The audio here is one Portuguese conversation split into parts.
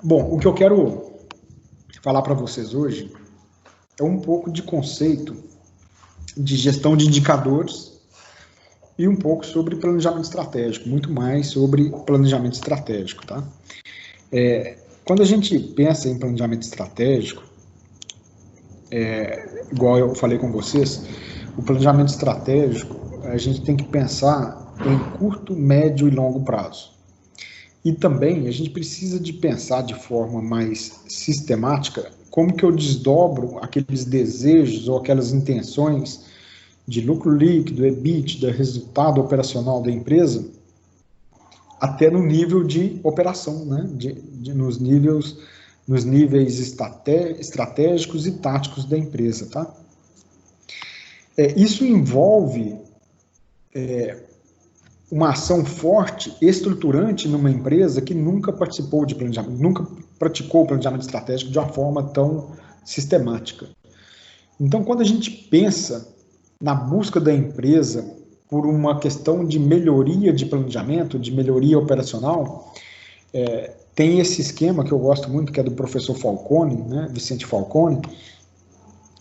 Bom, o que eu quero falar para vocês hoje é um pouco de conceito de gestão de indicadores e um pouco sobre planejamento estratégico, muito mais sobre planejamento estratégico, tá? Quando a gente pensa em planejamento estratégico, igual eu falei com vocês, o planejamento estratégico, a gente tem que pensar em curto, médio e longo prazo. E também a gente precisa de pensar de forma mais sistemática como que eu desdobro aqueles desejos ou aquelas intenções de lucro líquido, EBITDA, resultado operacional da empresa, até no nível de operação, né? Nos níveis estratégicos e táticos da empresa, tá? Isso envolve uma ação forte, estruturante numa empresa que nunca participou de planejamento, nunca praticou o planejamento estratégico de uma forma tão sistemática. Então, quando a gente pensa na busca da empresa por uma questão de melhoria de planejamento, de melhoria operacional, tem esse esquema que eu gosto muito, que é do professor Falcone, né, Vicente Falcone.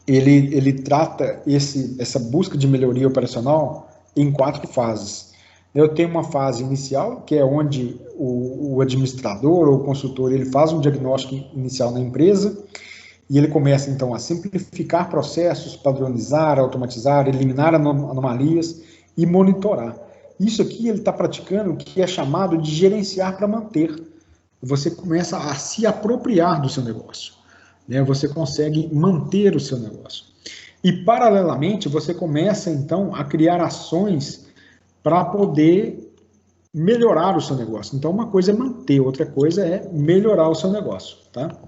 Ele trata essa busca de melhoria operacional em 4 fases. Eu tenho uma fase inicial, que é onde o administrador ou o consultor ele faz um diagnóstico inicial na empresa e ele começa, então, a simplificar processos, padronizar, automatizar, eliminar anomalias e monitorar. Isso aqui ele está praticando o que é chamado de gerenciar para manter. Você começa a se apropriar do seu negócio, né? Você consegue manter o seu negócio. E, paralelamente, você começa, então, a criar ações para poder melhorar o seu negócio. Então, uma coisa é manter, outra coisa é melhorar o seu negócio, tá?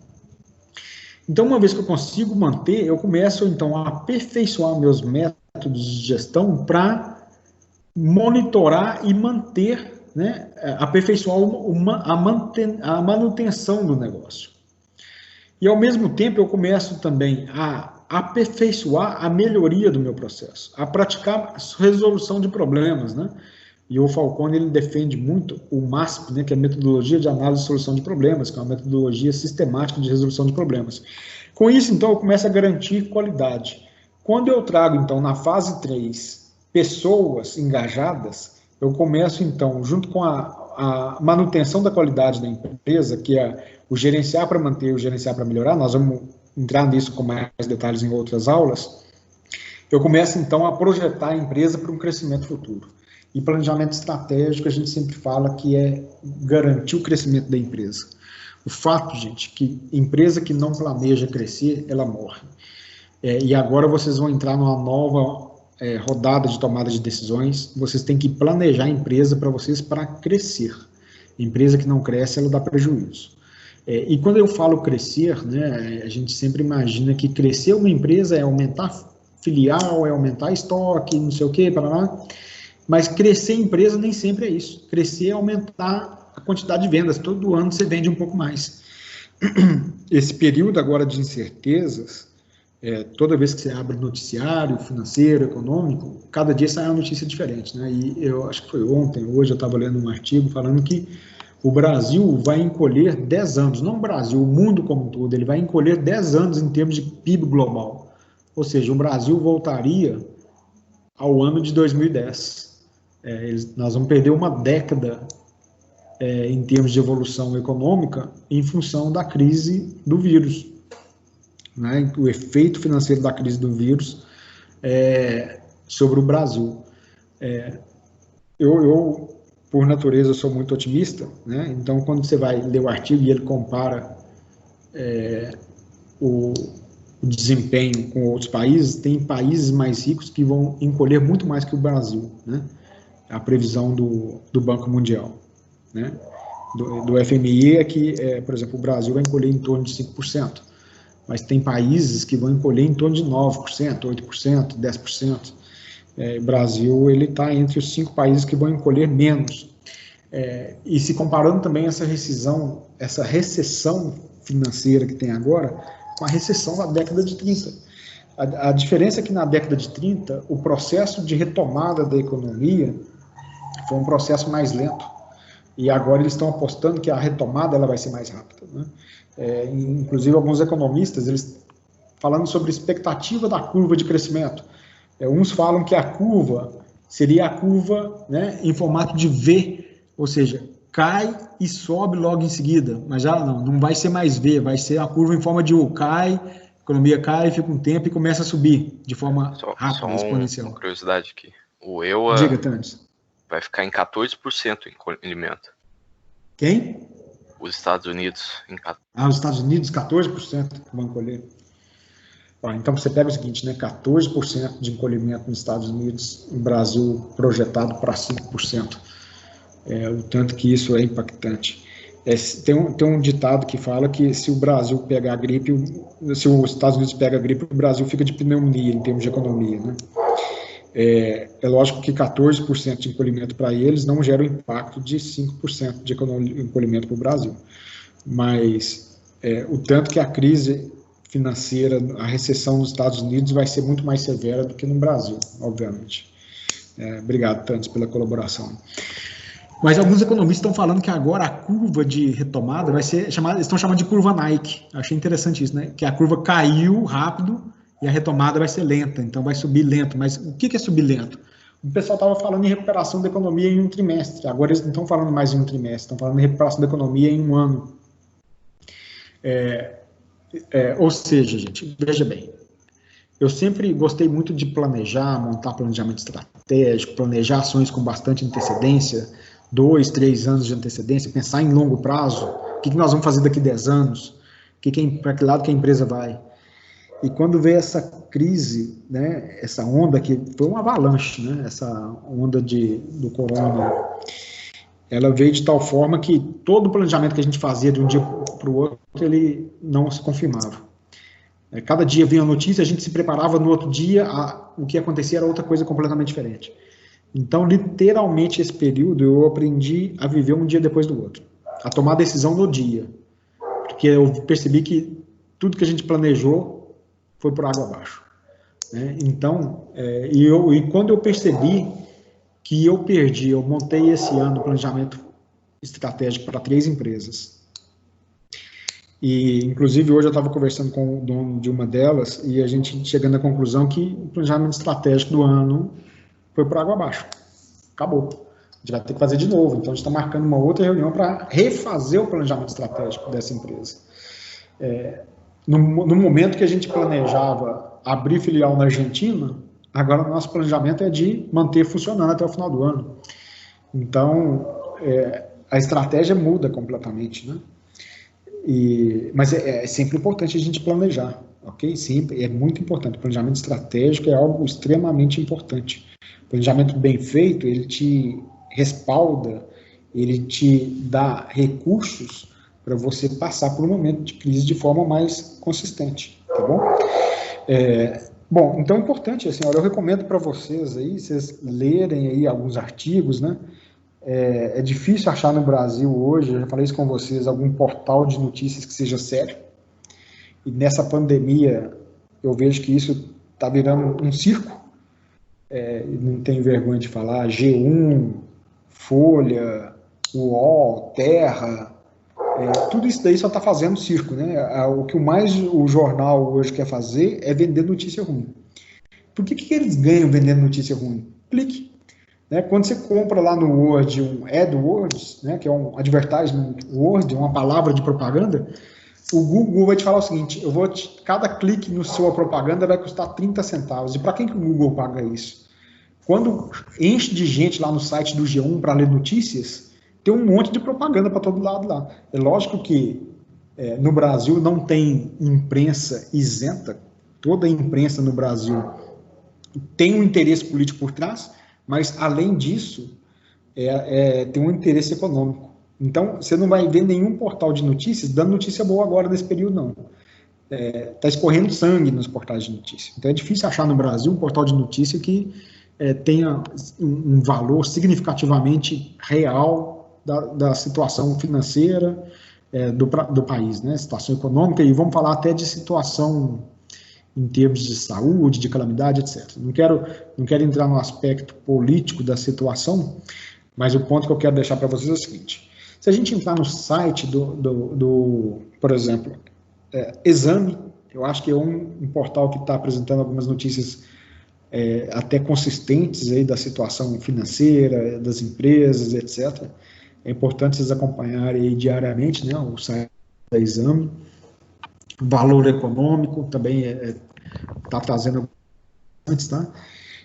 Então, uma vez que eu consigo manter, eu começo, então, a aperfeiçoar meus métodos de gestão para monitorar e manter, né, aperfeiçoar a manutenção do negócio. E, ao mesmo tempo, eu começo também a aperfeiçoar a melhoria do meu processo, a praticar a resolução de problemas, né? E o Falcone ele defende muito o MASP, né, que é a metodologia de análise e solução de problemas, que é uma metodologia sistemática de resolução de problemas. Com isso, então, eu começo a garantir qualidade. Quando eu trago, então, na fase 3, pessoas engajadas, eu começo, então, junto com a manutenção da qualidade da empresa, que é o gerenciar para manter e o gerenciar para melhorar, nós vamos entrar nisso com mais detalhes em outras aulas, eu começo, então, a projetar a empresa para um crescimento futuro. E planejamento estratégico, a gente sempre fala que é garantir o crescimento da empresa. O fato, gente, que empresa que não planeja crescer, ela morre. E agora vocês vão entrar numa nova rodada de tomada de decisões, vocês têm que planejar a empresa para vocês para crescer. Empresa que não cresce, ela dá prejuízo. E quando eu falo crescer, né, a gente sempre imagina que crescer uma empresa é aumentar filial, é aumentar estoque, não sei o quê, parará. Mas crescer empresa nem sempre é isso. Crescer é aumentar a quantidade de vendas. Todo ano você vende um pouco mais. Esse período agora de incertezas, toda vez que você abre noticiário financeiro, econômico, cada dia sai uma notícia diferente, né? E eu acho que foi ontem, hoje eu estava lendo um artigo falando que o Brasil vai encolher 10 anos, não o Brasil, o mundo como um todo, ele vai encolher 10 anos em termos de PIB global. Ou seja, o Brasil voltaria ao ano de 2010. Nós vamos perder uma década em termos de evolução econômica em função da crise do vírus, né? O efeito financeiro da crise do vírus sobre o Brasil. Eu, por natureza, sou muito otimista, né? Então, quando você vai ler o artigo e ele compara o desempenho com outros países, tem países mais ricos que vão encolher muito mais que o Brasil, né? A previsão do Banco Mundial, né? Do FMI é que, por exemplo, o Brasil vai encolher em torno de 5%, mas tem países que vão encolher em torno de 9%, 8%, 10%. O Brasil está entre os 5 países que vão encolher menos. E se comparando também essa recessão financeira que tem agora, com a recessão da década de 30. A diferença é que na década de 30, o processo de retomada da economia foi um processo mais lento. e agora eles estão apostando que a retomada ela vai ser mais rápida, né? Inclusive, alguns economistas, eles falando sobre a expectativa da curva de crescimento. Uns falam que a curva seria a curva, né, em formato de V, ou seja, cai e sobe logo em seguida, mas já não vai ser mais V, vai ser a curva em forma de U, cai, a economia cai, fica um tempo e começa a subir de forma rápida, exponencial. Uma curiosidade aqui, o EUA Diga, Tânis. Vai ficar em 14% em encolhimento. Quem? Os Estados Unidos. Os Estados Unidos, 14% vão encolher. Então, você pega o seguinte, né, 14% de encolhimento nos Estados Unidos, o Brasil projetado para 5%. O tanto que isso é impactante. Tem um ditado que fala que se o Brasil pega a gripe, se os Estados Unidos pega a gripe, o Brasil fica de pneumonia em termos de economia, né? É lógico que 14% de encolhimento para eles não gera o impacto de 5% de encolhimento para o Brasil. Mas o tanto que a crise financeira, a recessão nos Estados Unidos vai ser muito mais severa do que no Brasil, obviamente. Obrigado, Tânis, pela colaboração. Mas alguns economistas estão falando que agora a curva de retomada vai ser chamada, eles estão chamando de curva Nike. Achei interessante isso, né? Que a curva caiu rápido e a retomada vai ser lenta, então vai subir lento. Mas o que é subir lento? O pessoal estava falando em recuperação da economia em um trimestre, agora eles não estão falando mais em um trimestre, estão falando em recuperação da economia em um ano. Ou seja, gente, veja bem, eu sempre gostei muito de planejar, montar planejamento estratégico, planejar ações com bastante antecedência, 2, 3 anos de antecedência, pensar em longo prazo, o que nós vamos fazer daqui a 10 anos, para que lado que a empresa vai. E quando veio essa crise, né, essa onda que foi uma avalanche, né, essa onda do corona, ela veio de tal forma que todo o planejamento que a gente fazia de um dia para o outro, ele não se confirmava. Cada dia vinha a notícia, a gente se preparava no outro dia, o que acontecia era outra coisa completamente diferente. Então, literalmente, esse período, eu aprendi a viver um dia depois do outro, a tomar decisão no dia, porque eu percebi que tudo que a gente planejou foi por água abaixo. Né? Então, e quando eu percebi que eu montei esse ano o planejamento estratégico para 3 empresas, e, inclusive, hoje eu estava conversando com o dono de uma delas e a gente chegando à conclusão que o planejamento estratégico do ano foi por água abaixo. Acabou. A gente vai ter que fazer de novo. Então, a gente está marcando uma outra reunião para refazer o planejamento estratégico dessa empresa. No momento que a gente planejava abrir filial na Argentina, agora o nosso planejamento é de manter funcionando até o final do ano. Então, a estratégia muda completamente, né? Mas é sempre importante a gente planejar, ok? Sempre, é muito importante. O planejamento estratégico é algo extremamente importante. O planejamento bem feito, ele te respalda, ele te dá recursos para você passar por um momento de crise de forma mais consistente, tá bom? Bom, então é importante, assim, olha, eu recomendo para vocês aí, vocês lerem aí alguns artigos, né? É difícil achar no Brasil hoje, eu já falei isso com vocês, algum portal de notícias que seja sério. E nessa pandemia, eu vejo que isso está virando um circo. Não tenho vergonha de falar, G1, Folha, UOL, Terra, tudo isso daí só está fazendo circo, né? O que mais o jornal hoje quer fazer é vender notícia ruim. Por que eles ganham vendendo notícia ruim? Clique. Né? Quando você compra lá no Word um AdWords, né, que é um advertisement word, uma palavra de propaganda, o Google vai te falar o seguinte, cada clique na sua propaganda vai custar 30 centavos. E para quem que o Google paga isso? Quando enche de gente lá no site do G1 para ler notícias, tem um monte de propaganda para todo lado lá. É lógico que no Brasil não tem imprensa isenta, toda a imprensa no Brasil tem um interesse político por trás, mas, além disso, tem um interesse econômico. Então, você não vai ver nenhum portal de notícias dando notícia boa agora nesse período, não. Está escorrendo sangue nos portais de notícia. Então, é difícil achar no Brasil um portal de notícia que tenha um valor significativamente real da situação financeira do país, né? Situação econômica, e vamos falar até de situação em termos de saúde, de calamidade, etc. Não quero entrar no aspecto político da situação, Mas o ponto que eu quero deixar para vocês é o seguinte: se a gente entrar no site por exemplo, Exame, eu acho que é um portal que está apresentando algumas notícias até consistentes aí da situação financeira, das empresas, etc. É importante vocês acompanharem aí diariamente, né, o site da Exame. Valor Econômico também está trazendo antes, tá?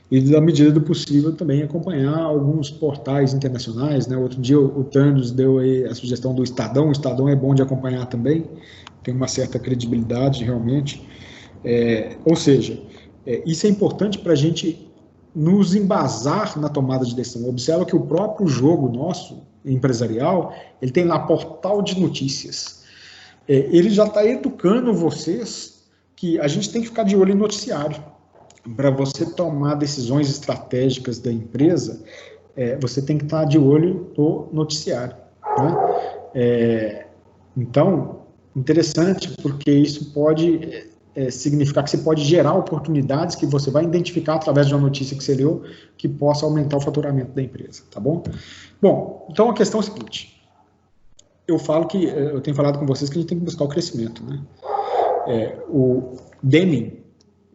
E, na medida do possível, também acompanhar alguns portais internacionais, né? Outro dia o Thanos deu aí a sugestão do Estadão. O Estadão é bom de acompanhar também, tem uma certa credibilidade, realmente. Ou seja, isso é importante para a gente nos embasar na tomada de decisão. Observa que o próprio jogo nosso, empresarial, ele tem lá portal de notícias. Ele já está educando vocês que a gente tem que ficar de olho em noticiário. Para você tomar decisões estratégicas da empresa, você tem que estar de olho no noticiário, né? Então, interessante, porque isso pode significar que você pode gerar oportunidades que você vai identificar através de uma notícia que você leu, que possa aumentar o faturamento da empresa, tá bom? Bom, então a questão é a seguinte: eu tenho falado com vocês que a gente tem que buscar o crescimento, né? O Deming,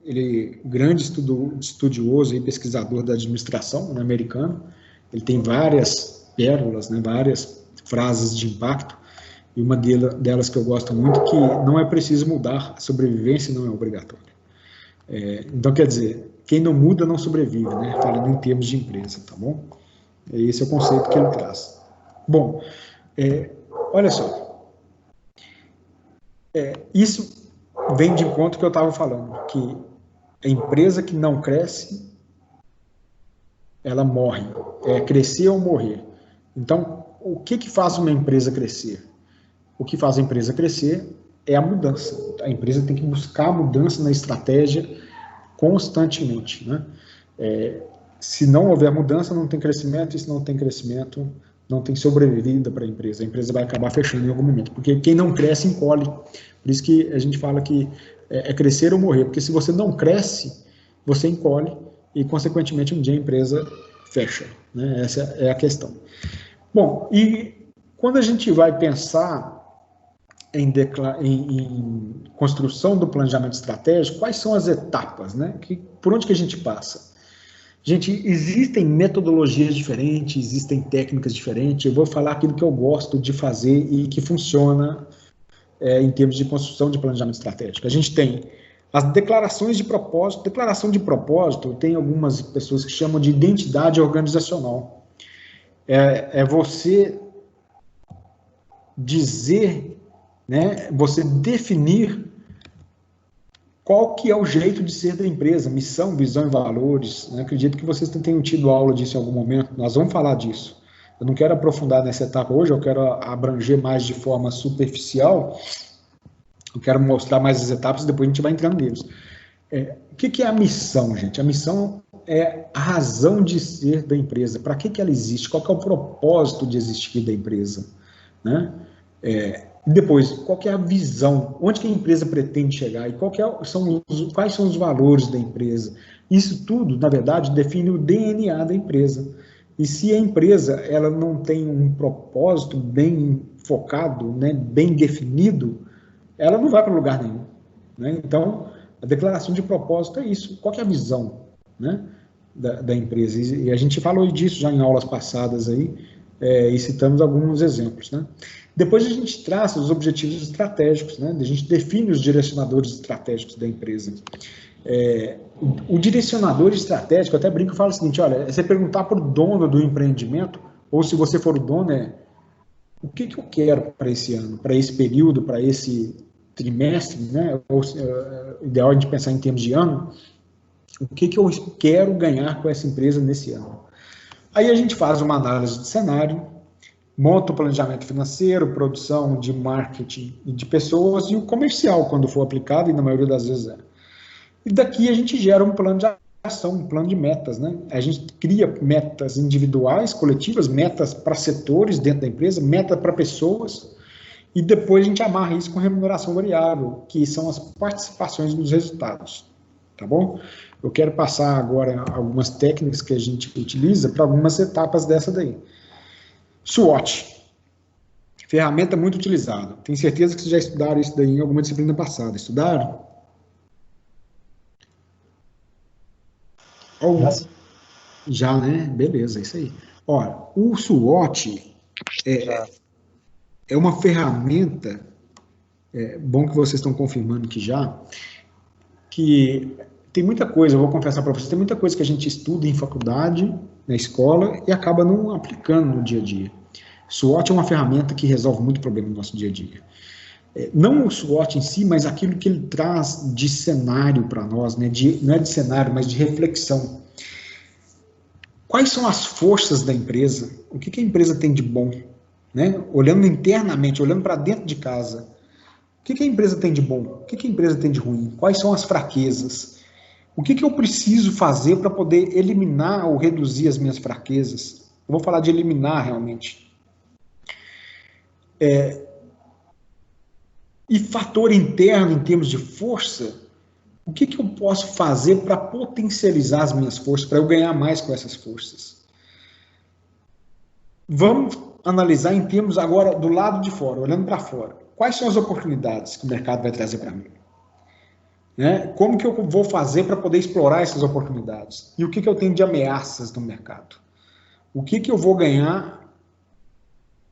ele grande estudioso e pesquisador da administração, né, americano, ele tem várias pérolas, né, várias frases de impacto, e uma delas que eu gosto muito, que não é preciso mudar, a sobrevivência não é obrigatória. Então, quer dizer, quem não muda não sobrevive, né, falando em termos de empresa, tá bom? Esse é o conceito que ele traz. Bom, olha só, isso vem de encontro que eu estava falando, que a empresa que não cresce, ela morre. É crescer ou morrer. Então, o que faz uma empresa crescer? O que faz a empresa crescer é a mudança. A empresa tem que buscar a mudança na estratégia constantemente, né? Se não houver mudança, não tem crescimento, e se não tem crescimento, não tem sobrevida para a empresa vai acabar fechando em algum momento, porque quem não cresce, encolhe. Por isso que a gente fala que é crescer ou morrer, porque se você não cresce, você encolhe e, consequentemente, um dia a empresa fecha, né? Essa é a questão. Bom, e quando a gente vai pensar em construção do planejamento estratégico, quais são as etapas, né? Por onde que a gente passa? Gente, existem metodologias diferentes, existem técnicas diferentes. Eu vou falar aquilo que eu gosto de fazer e que funciona em termos de construção de planejamento estratégico. A gente tem as declarações de propósito. Declaração de propósito, tem algumas pessoas que chamam de identidade organizacional. É você dizer, né, você definir qual que é o jeito de ser da empresa, missão, visão e valores. Né? Acredito que vocês tenham tido aula disso em algum momento, nós vamos falar disso. Eu não quero aprofundar nessa etapa hoje, eu quero abranger mais de forma superficial, eu quero mostrar mais as etapas e depois a gente vai entrando neles. O que é a missão, gente? A missão é a razão de ser da empresa. Para que ela existe? Qual que é o propósito de existir da empresa? Né? Depois, qual que é a visão? Onde que a empresa pretende chegar? E quais são os valores da empresa? Isso tudo, na verdade, define o DNA da empresa. E se a empresa ela não tem um propósito bem focado, né, bem definido, ela não vai para lugar nenhum. Né? Então, a declaração de propósito é isso. Qual que é a visão, né, da empresa? E a gente falou disso já em aulas passadas aí, e citamos alguns exemplos. Né? Depois a gente traça os objetivos estratégicos, né? A gente define os direcionadores estratégicos da empresa. O direcionador estratégico, eu até brinco e falo o seguinte: olha, você perguntar para o dono do empreendimento, ou se você for o dono, o que eu quero para esse ano, para esse período, para esse trimestre, né? Ou ideal a gente pensar em termos de ano, o que eu quero ganhar com essa empresa nesse ano. Aí a gente faz uma análise de cenário, monta o planejamento financeiro, produção de marketing e de pessoas, e o comercial, quando for aplicado, e na maioria das vezes é. E daqui a gente gera um plano de ação, um plano de metas, né? A gente cria metas individuais, coletivas, metas para setores dentro da empresa, meta para pessoas, e depois a gente amarra isso com remuneração variável, que são as participações nos resultados, tá bom? Eu quero passar agora algumas técnicas que a gente utiliza para algumas etapas dessa daí. SWOT, ferramenta muito utilizada. Tenho certeza que vocês já estudaram isso daí em alguma disciplina passada. Estudaram? Ou, já, né? Beleza, isso aí. Olha, o SWOT é uma ferramenta, bom que vocês estão confirmando que já, que tem muita coisa, eu vou confessar para vocês, tem muita coisa que a gente estuda em faculdade, na escola, e acaba não aplicando no dia a dia. SWOT é uma ferramenta que resolve muito problema no nosso dia a dia. Não o SWOT em si, mas aquilo que ele traz de cenário para nós, né? Não é de cenário, mas de reflexão. Quais são as forças da empresa? O que a empresa tem de bom? Né? Olhando internamente, olhando para dentro de casa. O que a empresa tem de bom? O que a empresa tem de ruim? Quais são as fraquezas? O que eu preciso fazer para poder eliminar ou reduzir as minhas fraquezas? Eu vou falar de eliminar realmente. E fator interno em termos de força, o que eu posso fazer para potencializar as minhas forças, para eu ganhar mais com essas forças? Vamos analisar em termos agora do lado de fora, olhando para fora. Quais são as oportunidades que o mercado vai trazer para mim? Né? Como que eu vou fazer para poder explorar essas oportunidades? E o que eu tenho de ameaças no mercado? O que eu vou ganhar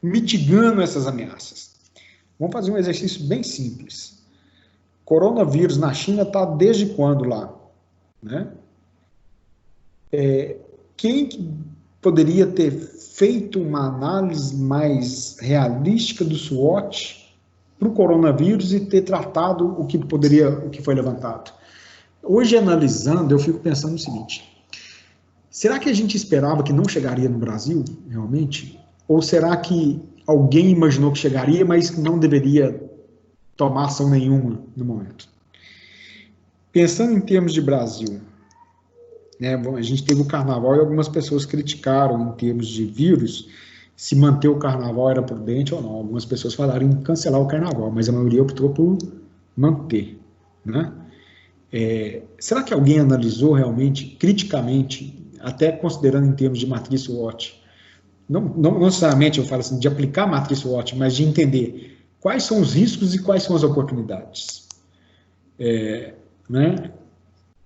mitigando essas ameaças? Vamos fazer um exercício bem simples. Coronavírus na China está desde quando lá? Né? Quem poderia ter feito uma análise mais realística do SWOT para o coronavírus e ter tratado o que foi levantado? Hoje, analisando, eu fico pensando no seguinte: será que a gente esperava que não chegaria no Brasil, realmente? Ou será que alguém imaginou que chegaria, mas não deveria tomar ação nenhuma no momento? Pensando em termos de Brasil, né, a gente teve o carnaval e algumas pessoas criticaram em termos de vírus, se manter o carnaval era prudente ou não. Algumas pessoas falaram em cancelar o carnaval, mas a maioria optou por manter. Né? Será que alguém analisou realmente, criticamente, até considerando em termos de matriz SWOT, não necessariamente eu falo assim, de aplicar a matriz SWOT, mas de entender quais são os riscos e quais são as oportunidades né,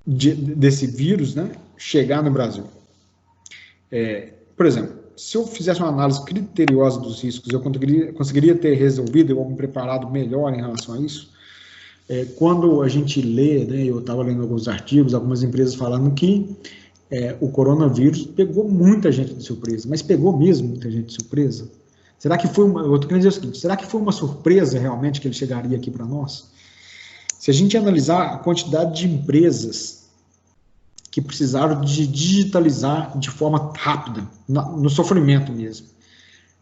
desse vírus, né, chegar no Brasil? Por exemplo, se eu fizesse uma análise criteriosa dos riscos, eu conseguiria ter resolvido ou me preparado melhor em relação a isso? Quando a gente lê, né, eu estava lendo alguns artigos, algumas empresas falando que o coronavírus pegou muita gente de surpresa, mas pegou mesmo muita gente de surpresa? Será que foi eu estou querendo dizer o seguinte: será que foi uma surpresa realmente que ele chegaria aqui para nós? Se a gente analisar a quantidade de empresas que precisaram de digitalizar de forma rápida, no sofrimento mesmo,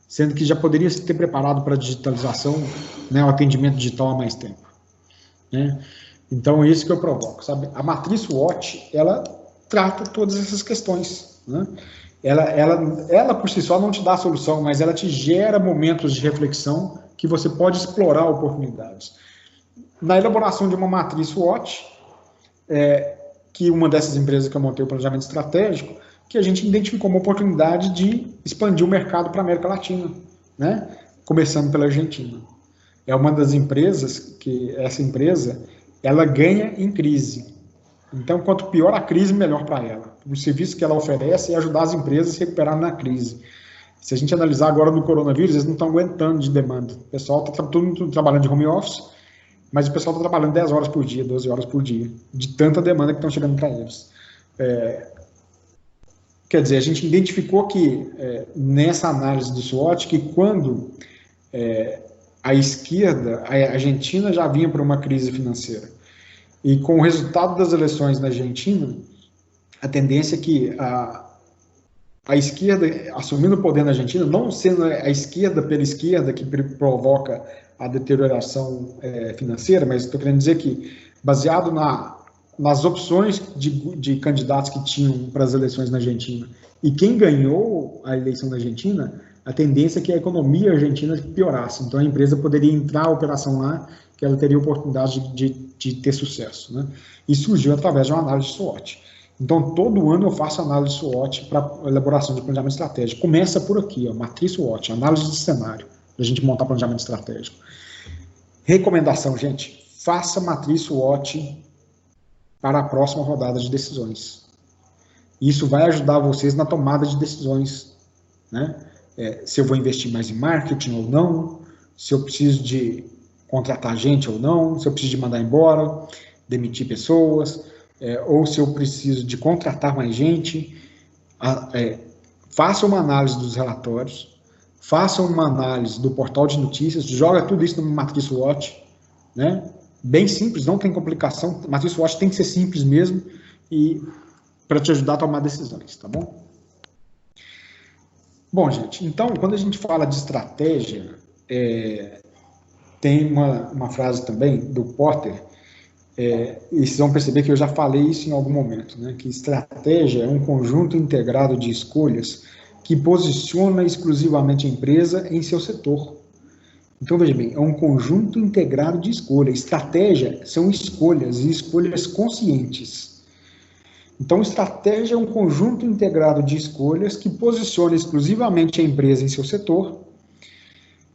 sendo que já poderia se ter preparado para a digitalização, né, o atendimento digital há mais tempo. Né? Então, é isso que eu provoco, sabe? A matriz SWOT, ela trata todas essas questões. Né? Ela por si só não te dá a solução, mas ela te gera momentos de reflexão que você pode explorar oportunidades. Na elaboração de uma matriz SWOT, que uma dessas empresas que eu montei o planejamento estratégico, que a gente identificou uma oportunidade de expandir o mercado para a América Latina, né? Começando pela Argentina. É uma das empresas que essa empresa, ela ganha em crise. Então, quanto pior a crise, melhor para ela. O serviço que ela oferece é ajudar as empresas a se recuperarem na crise. Se a gente analisar agora no coronavírus, eles não estão aguentando de demanda. O pessoal está todo mundo trabalhando de home office, mas o pessoal está trabalhando 10 horas por dia, 12 horas por dia, de tanta demanda que estão chegando para eles. Quer dizer, a gente identificou que, nessa análise do SWOT, que quando a esquerda, a Argentina já vinha para uma crise financeira, e com o resultado das eleições na Argentina, a tendência é que a esquerda, assumindo o poder na Argentina, não sendo a esquerda pela esquerda que provoca a deterioração financeira, mas estou querendo dizer que, baseado nas opções de candidatos que tinham para as eleições na Argentina, e quem ganhou a eleição na Argentina, a tendência é que a economia argentina piorasse. Então, a empresa poderia entrar a operação lá, que ela teria oportunidade de ter sucesso. Né? E surgiu através de uma análise de SWOT. Então, todo ano eu faço análise SWOT para elaboração de planejamento estratégico. Começa por aqui, ó, matriz SWOT, análise de cenário, para a gente montar planejamento estratégico. Recomendação, gente, faça matriz SWOT para a próxima rodada de decisões. Isso vai ajudar vocês na tomada de decisões, né? Se eu vou investir mais em marketing ou não, se eu preciso de contratar gente ou não, se eu preciso de mandar embora, demitir pessoas, ou se eu preciso de contratar mais gente. Faça uma análise dos relatórios, faça uma análise do portal de notícias, joga tudo isso numa matriz SWOT, né? Bem simples, não tem complicação, matriz SWOT tem que ser simples mesmo, e para te ajudar a tomar decisões, tá bom? Bom, gente, então, quando a gente fala de estratégia, tem uma frase também do Porter, e vocês vão perceber que eu já falei isso em algum momento, né? Que estratégia é um conjunto integrado de escolhas que posiciona exclusivamente a empresa em seu setor. Então, veja bem, é um conjunto integrado de escolhas. Estratégia são escolhas, e escolhas conscientes. Então, estratégia é um conjunto integrado de escolhas que posiciona exclusivamente a empresa em seu setor,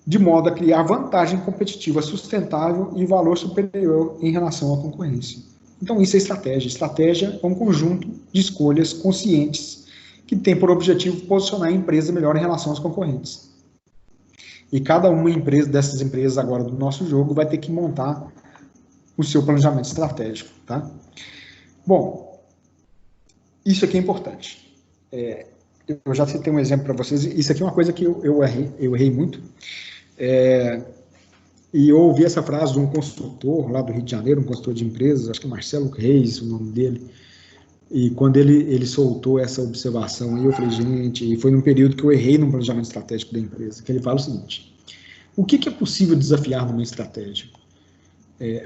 de modo a criar vantagem competitiva sustentável e valor superior em relação à concorrência. Então, isso é estratégia. Estratégia é um conjunto de escolhas conscientes que tem por objetivo posicionar a empresa melhor em relação aos concorrentes. E cada uma dessas empresas agora do nosso jogo vai ter que montar o seu planejamento estratégico, tá? Bom, isso aqui é importante. Eu já citei um exemplo para vocês. Isso aqui é uma coisa que eu errei muito. E eu ouvi essa frase de um consultor lá do Rio de Janeiro, um consultor de empresas, acho que é Marcelo Reis, o nome dele. E quando ele soltou essa observação aí, eu falei, gente, e foi num período que eu errei no planejamento estratégico da empresa, que ele fala o seguinte: o que é possível desafiar numa estratégia?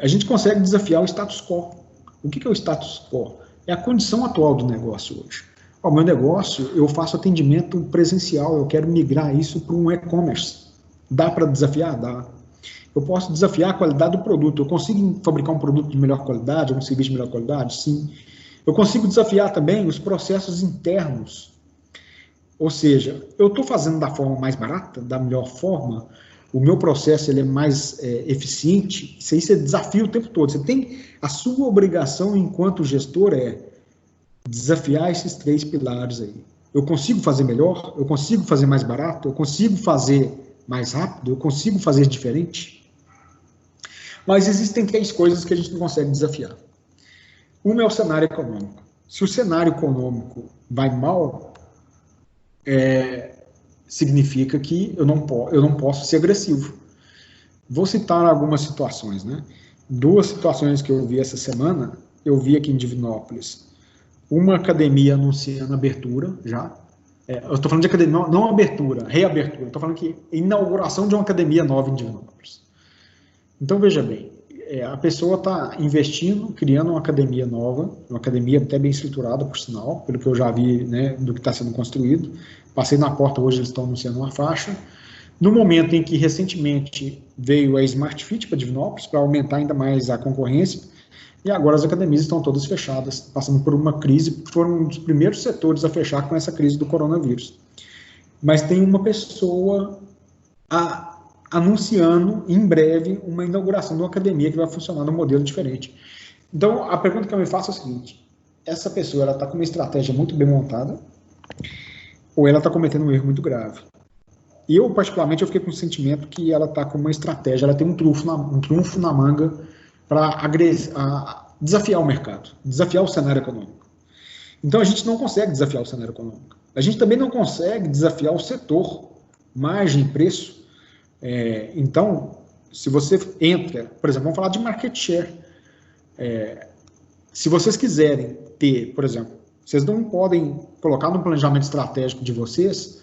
A gente consegue desafiar o status quo. O que é o status quo? É a condição atual do negócio hoje. O meu negócio, eu faço atendimento presencial, eu quero migrar isso para um e-commerce. Dá para desafiar? Dá. Eu posso desafiar a qualidade do produto. Eu consigo fabricar um produto de melhor qualidade, um serviço de melhor qualidade? Sim. Eu consigo desafiar também os processos internos. Ou seja, eu estou fazendo da forma mais barata, da melhor forma, o meu processo ele é mais eficiente. Isso aí você desafia o tempo todo. Você tem a sua obrigação enquanto gestor desafiar esses 3 pilares aí. Eu consigo fazer melhor? Eu consigo fazer mais barato? Eu consigo fazer mais rápido? Eu consigo fazer diferente? Mas existem 3 coisas que a gente não consegue desafiar. Uma é o cenário econômico. Se o cenário econômico vai mal, significa que eu não posso ser agressivo. Vou citar algumas situações, né? 2 situações que eu vi essa semana, eu vi aqui em Divinópolis, uma academia anunciando abertura já. Eu estou falando de academia, não abertura, reabertura. Estou falando que inauguração de uma academia nova em Divinópolis. Então, veja bem, a pessoa está investindo, criando uma academia nova, uma academia até bem estruturada, por sinal, pelo que eu já vi, né, do que está sendo construído. Passei na porta, hoje eles estão anunciando uma faixa. No momento em que, recentemente, veio a Smart Fit para Divinópolis, para aumentar ainda mais a concorrência, e agora as academias estão todas fechadas, passando por uma crise, foram um dos primeiros setores a fechar com essa crise do coronavírus. Mas tem uma pessoa anunciando em breve uma inauguração de uma academia que vai funcionar num modelo diferente. Então, a pergunta que eu me faço é a seguinte: essa pessoa está com uma estratégia muito bem montada ou ela está cometendo um erro muito grave? Eu, particularmente, eu fiquei com o sentimento que ela está com uma estratégia, ela tem um trunfo na manga para desafiar o mercado, desafiar o cenário econômico. Então, a gente não consegue desafiar o cenário econômico. A gente também não consegue desafiar o setor, margem, preço. Então, se você entra, por exemplo, vamos falar de market share. Se vocês quiserem ter, por exemplo, vocês não podem colocar no planejamento estratégico de vocês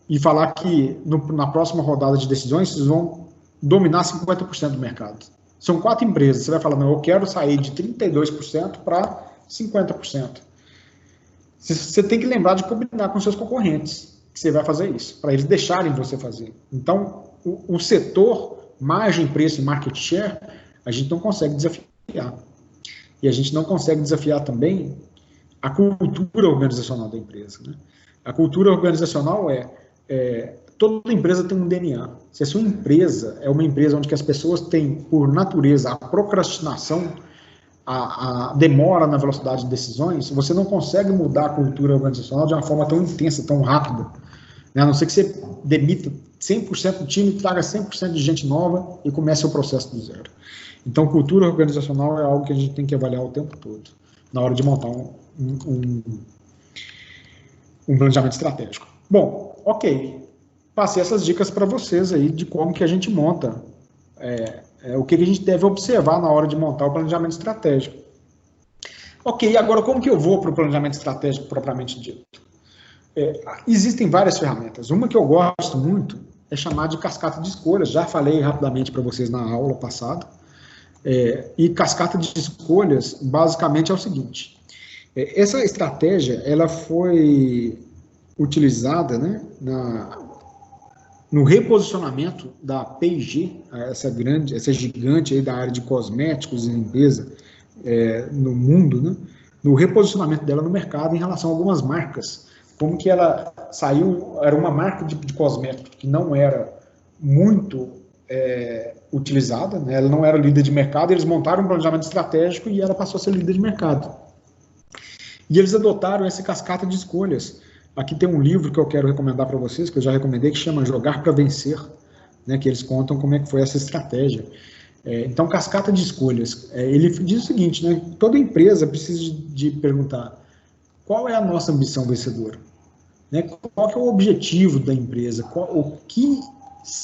e falar que na próxima rodada de decisões vocês vão dominar 50% do mercado. São 4 empresas, você vai falar, não, eu quero sair de 32% para 50%. Você tem que lembrar de combinar com seus concorrentes que você vai fazer isso, para eles deixarem você fazer. Então, o setor, margem, preço e market share, a gente não consegue desafiar. E a gente não consegue desafiar também a cultura organizacional da empresa. Né? A cultura organizacional toda empresa tem um DNA. Se a sua empresa é uma empresa onde que as pessoas têm, por natureza, a procrastinação, a demora na velocidade de decisões, você não consegue mudar a cultura organizacional de uma forma tão intensa, tão rápida. Né? A não ser que você demita 100% do time, traga 100% de gente nova e comece o processo do zero. Então, cultura organizacional é algo que a gente tem que avaliar o tempo todo, na hora de montar um planejamento estratégico. Bom, ok. Passei essas dicas para vocês aí de como que a gente monta, o que a gente deve observar na hora de montar o planejamento estratégico. Ok, agora como que eu vou para o planejamento estratégico propriamente dito? Existem várias ferramentas. Uma que eu gosto muito é chamada de cascata de escolhas. Já falei rapidamente para vocês na aula passada. E cascata de escolhas, basicamente, é o seguinte. Essa estratégia, ela foi utilizada, né, no reposicionamento da P&G, essa gigante aí da área de cosméticos e limpeza no mundo, né, no reposicionamento dela no mercado em relação a algumas marcas. Como que ela saiu, era uma marca de cosméticos que não era muito utilizada, né, ela não era líder de mercado, eles montaram um planejamento estratégico e ela passou a ser líder de mercado. E eles adotaram essa cascata de escolhas. Aqui tem um livro que eu quero recomendar para vocês, que eu já recomendei, que chama Jogar para Vencer, né, que eles contam como é que foi essa estratégia. Então, cascata de escolhas. Ele diz o seguinte, né, toda empresa precisa de perguntar qual é a nossa ambição vencedora, né, qual que é o objetivo da empresa,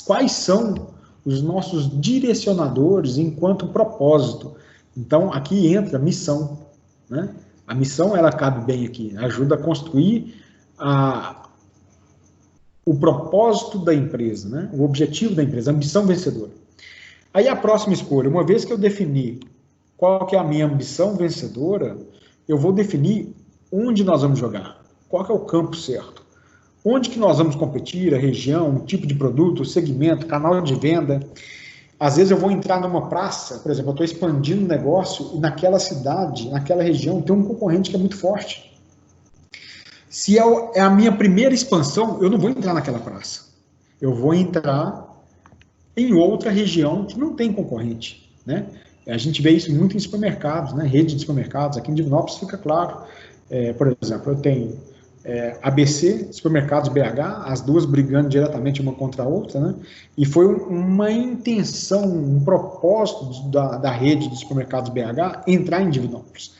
quais são os nossos direcionadores enquanto propósito. Então, aqui entra a missão. Né? A missão, ela cabe bem aqui, ajuda a construir o propósito da empresa, né? O objetivo da empresa, a ambição vencedora. Aí a próxima escolha, uma vez que eu defini qual que é a minha ambição vencedora, eu vou definir onde nós vamos jogar, qual que é o campo certo, onde que nós vamos competir, a região, o tipo de produto, o segmento, canal de venda. Às vezes eu vou entrar numa praça, por exemplo, eu estou expandindo o negócio e naquela cidade, naquela região, tem um concorrente que é muito forte. Se é a minha primeira expansão, eu não vou entrar naquela praça. Eu vou entrar em outra região que não tem concorrente. Né? A gente vê isso muito em supermercados, né? Rede de supermercados. Aqui em Divinópolis fica claro. Por exemplo, eu tenho ABC, Supermercados BH, as duas brigando diretamente uma contra a outra, né? E foi uma intenção, um propósito da rede de supermercados BH entrar em Divinópolis.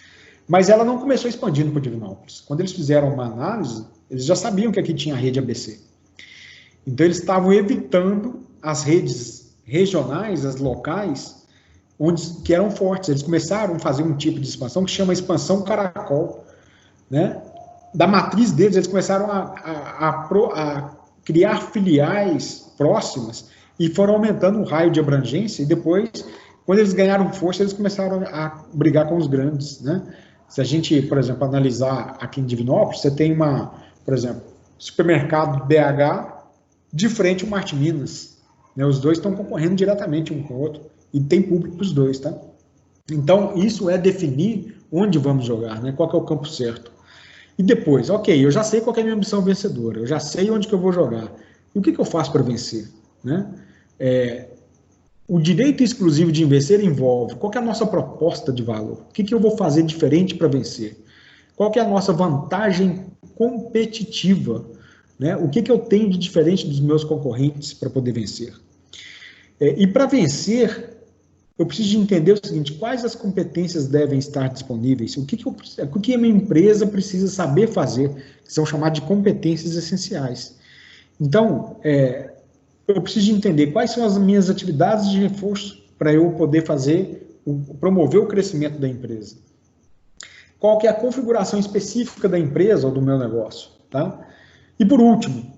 Mas ela não começou expandindo por Divinópolis. Quando eles fizeram uma análise, eles já sabiam que aqui tinha a rede ABC. Então eles estavam evitando as redes regionais, as locais, que eram fortes. Eles começaram a fazer um tipo de expansão que chama expansão caracol, né? Da matriz deles, eles começaram a criar filiais próximas e foram aumentando o raio de abrangência, e depois, quando eles ganharam força, eles começaram a brigar com os grandes, né? Se a gente, por exemplo, analisar aqui em Divinópolis, você tem por exemplo, supermercado BH de frente ao Marte Minas, né? Os dois estão concorrendo diretamente um com o outro, e tem público para os dois, tá? Então, isso é definir onde vamos jogar, né? Qual que é o campo certo. E depois, ok, eu já sei qual que é a minha ambição vencedora, eu já sei onde que eu vou jogar. E o que que eu faço para vencer? Né? O direito exclusivo de vencer envolve qual que é a nossa proposta de valor, o que que eu vou fazer diferente para vencer, qual que é a nossa vantagem competitiva, né? O que que eu tenho de diferente dos meus concorrentes para poder vencer. E para vencer, eu preciso de entender o seguinte, quais as competências devem estar disponíveis, o que a minha empresa precisa saber fazer, que são chamadas de competências essenciais. Então, eu preciso de entender quais são as minhas atividades de reforço para eu poder promover o crescimento da empresa. Qual que é a configuração específica da empresa ou do meu negócio. Tá? E por último,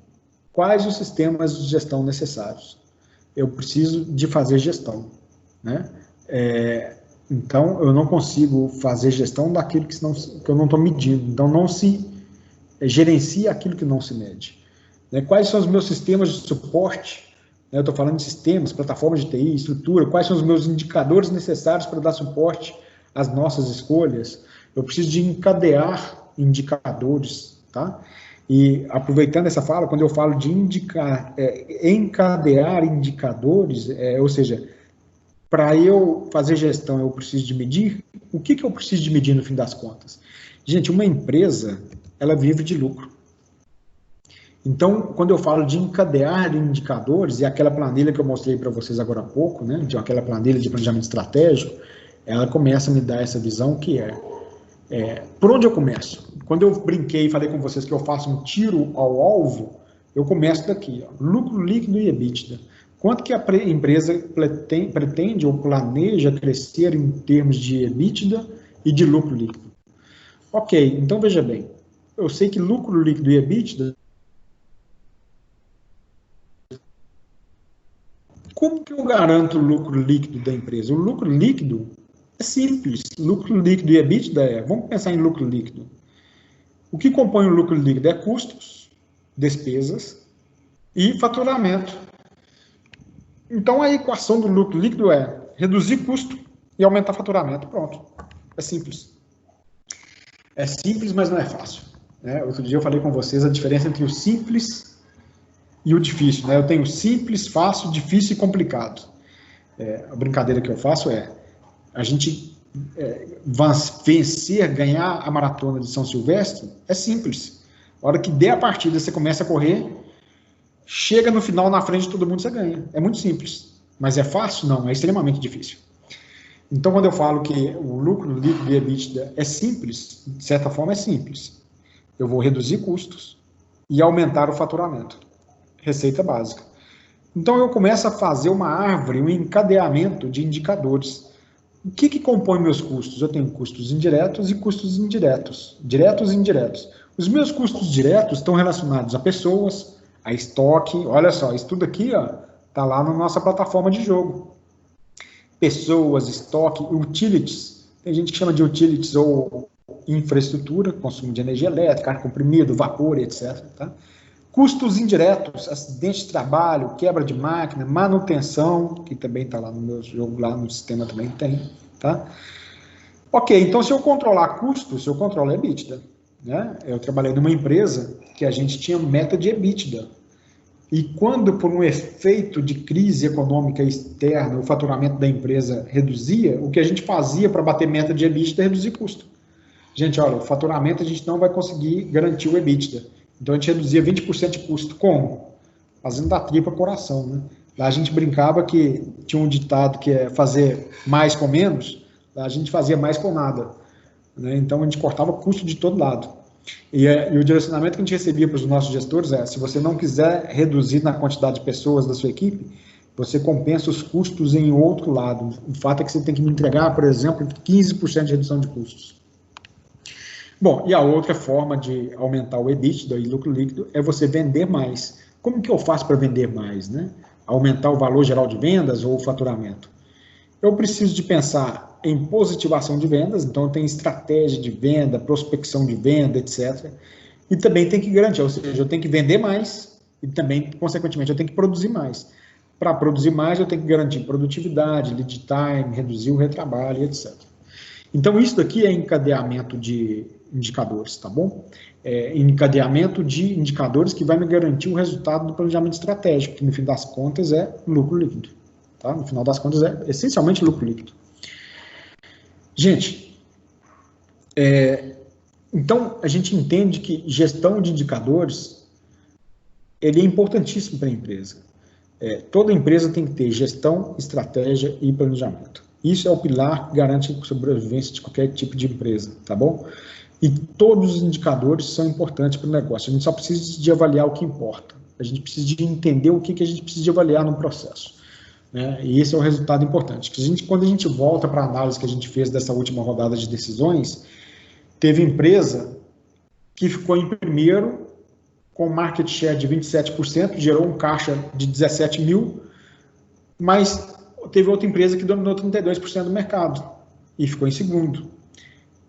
quais os sistemas de gestão necessários. Eu preciso de fazer gestão. Né? Então, eu não consigo fazer gestão daquilo que eu não estou medindo. Então, não se gerencia aquilo que não se mede. Né? Quais são os meus sistemas de suporte? Né? Eu estou falando de sistemas, plataformas de TI, estrutura. Quais são os meus indicadores necessários para dar suporte às nossas escolhas? Eu preciso de encadear indicadores, tá? E aproveitando essa fala, quando eu falo de encadear indicadores, ou seja, para eu fazer gestão eu preciso de medir, o que eu preciso de medir no fim das contas? Gente, uma empresa, ela vive de lucro. Então, quando eu falo de encadear indicadores, e aquela planilha que eu mostrei para vocês agora há pouco, né, de aquela planilha de planejamento estratégico, ela começa a me dar essa visão que por onde eu começo? Quando eu brinquei e falei com vocês que eu faço um tiro ao alvo, eu começo daqui, ó, lucro líquido e EBITDA. Quanto que a empresa pretende ou planeja crescer em termos de EBITDA e de lucro líquido? Ok, então veja bem, eu sei que lucro líquido e EBITDA, como que eu garanto o lucro líquido da empresa? O lucro líquido é simples, lucro líquido e EBITDA vamos pensar em lucro líquido. O que compõe o lucro líquido é custos, despesas e faturamento. Então, a equação do lucro líquido é reduzir custo e aumentar faturamento. Pronto. É simples. É simples, mas não é fácil. Né? Outro dia eu falei com vocês a diferença entre o simples e o difícil. Né? Eu tenho simples, fácil, difícil e complicado. A brincadeira que eu faço a gente vencer, ganhar a maratona de São Silvestre é simples. A hora que der a partida, você começa a correr, chega no final, na frente de todo mundo, você ganha. É muito simples. Mas é fácil? Não, é extremamente difícil. Então, quando eu falo que o lucro líquido e EBITDA é simples, de certa forma é simples. Eu vou reduzir custos e aumentar o faturamento. Receita básica. Então, eu começo a fazer uma árvore, um encadeamento de indicadores. O que compõe meus custos? Eu tenho custos indiretos e custos indiretos. Diretos e indiretos. Os meus custos diretos estão relacionados a pessoas, a estoque. Olha só, isso tudo aqui está lá na nossa plataforma de jogo. Pessoas, estoque, utilities. Tem gente que chama de utilities ou infraestrutura, consumo de energia elétrica, ar comprimido, vapor, etc. Tá? Custos indiretos, acidente de trabalho, quebra de máquina, manutenção, que também está lá no meu jogo, lá no sistema também tem. Tá? Ok, então se eu controlar custos, se eu controlo EBITDA, né? Eu trabalhei numa empresa que a gente tinha meta de EBITDA. E quando, por um efeito de crise econômica externa, o faturamento da empresa reduzia, o que a gente fazia para bater meta de EBITDA é reduzir custo. Gente, olha, o faturamento a gente não vai conseguir garantir o EBITDA. Então a gente reduzia 20% de custo. Como? Fazendo da tripa coração, né? Lá a gente brincava que tinha um ditado que é fazer mais com menos, lá a gente fazia mais com nada. Né? Então a gente cortava custo de todo lado. E o direcionamento que a gente recebia para os nossos gestores se você não quiser reduzir na quantidade de pessoas da sua equipe, você compensa os custos em outro lado. O fato é que você tem que me entregar, por exemplo, 15% de redução de custos. Bom, e a outra forma de aumentar o EBITDA e lucro líquido é você vender mais. Como que eu faço para vender mais? Né? Aumentar o valor geral de vendas ou o faturamento? Eu preciso de pensar em positivação de vendas, então eu tenho estratégia de venda, prospecção de venda, etc. E também tem que garantir, ou seja, eu tenho que vender mais e também, consequentemente, eu tenho que produzir mais. Para produzir mais, eu tenho que garantir produtividade, lead time, reduzir o retrabalho, etc. Então, isso daqui é encadeamento de indicadores, tá bom? Encadeamento de indicadores que vai me garantir o resultado do planejamento estratégico, que no fim das contas é lucro líquido. Tá? No final das contas é essencialmente lucro líquido. Gente, então a gente entende que gestão de indicadores ele é importantíssimo para a empresa. Toda empresa tem que ter gestão, estratégia e planejamento. Isso é o pilar que garante a sobrevivência de qualquer tipo de empresa, tá bom? E todos os indicadores são importantes para o negócio. A gente só precisa de avaliar o que importa. A gente precisa de entender o que a gente precisa de avaliar no processo. Né? E esse é o resultado importante. Quando a gente volta para a análise que a gente fez dessa última rodada de decisões, teve empresa que ficou em primeiro com market share de 27%, gerou um caixa de 17 mil, mas teve outra empresa que dominou 32% do mercado e ficou em segundo.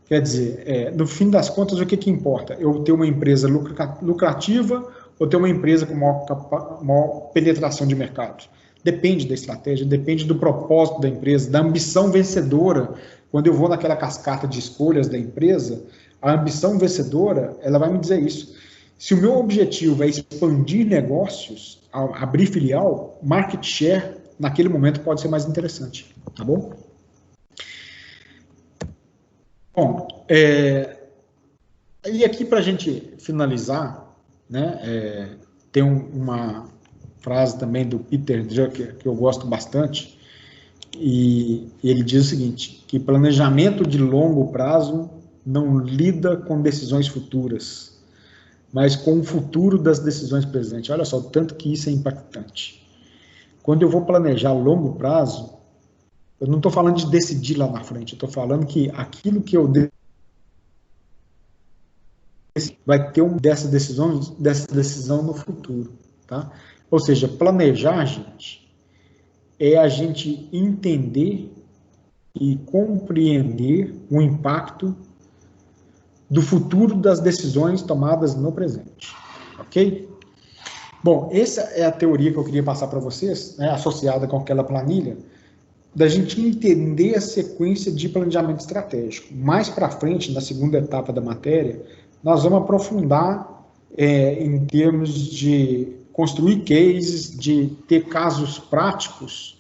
Quer dizer, no fim das contas, o que importa? Eu ter uma empresa lucrativa ou ter uma empresa com maior penetração de mercado? Depende da estratégia, depende do propósito da empresa, da ambição vencedora. Quando eu vou naquela cascata de escolhas da empresa, A ambição vencedora, ela vai me dizer isso. Se o meu objetivo é expandir negócios, abrir filial, market share, naquele momento pode ser mais interessante, tá bom? Bom, e aqui para a gente finalizar, né, tem uma frase também do Peter Drucker que eu gosto bastante, e ele diz o seguinte, que planejamento de longo prazo não lida com decisões futuras, mas com o futuro das decisões presentes. Olha só, o tanto que isso é impactante. Quando eu vou planejar a longo prazo, eu não estou falando de decidir lá na frente, eu estou falando que aquilo que eu vai ter dessa decisão no futuro, tá? Ou seja, planejar, gente, é a gente entender e compreender o impacto do futuro das decisões tomadas no presente, ok? Bom, essa é a teoria que eu queria passar para vocês, né, associada com aquela planilha, da gente entender a sequência de planejamento estratégico. Mais para frente, na segunda etapa da matéria, nós vamos aprofundar em termos de construir cases, de ter casos práticos,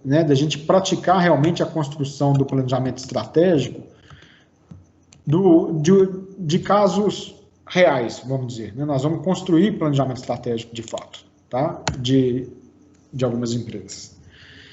né, da gente praticar realmente a construção do planejamento estratégico de casos reais, vamos dizer. Né? Nós vamos construir planejamento estratégico de fato, tá? de algumas empresas.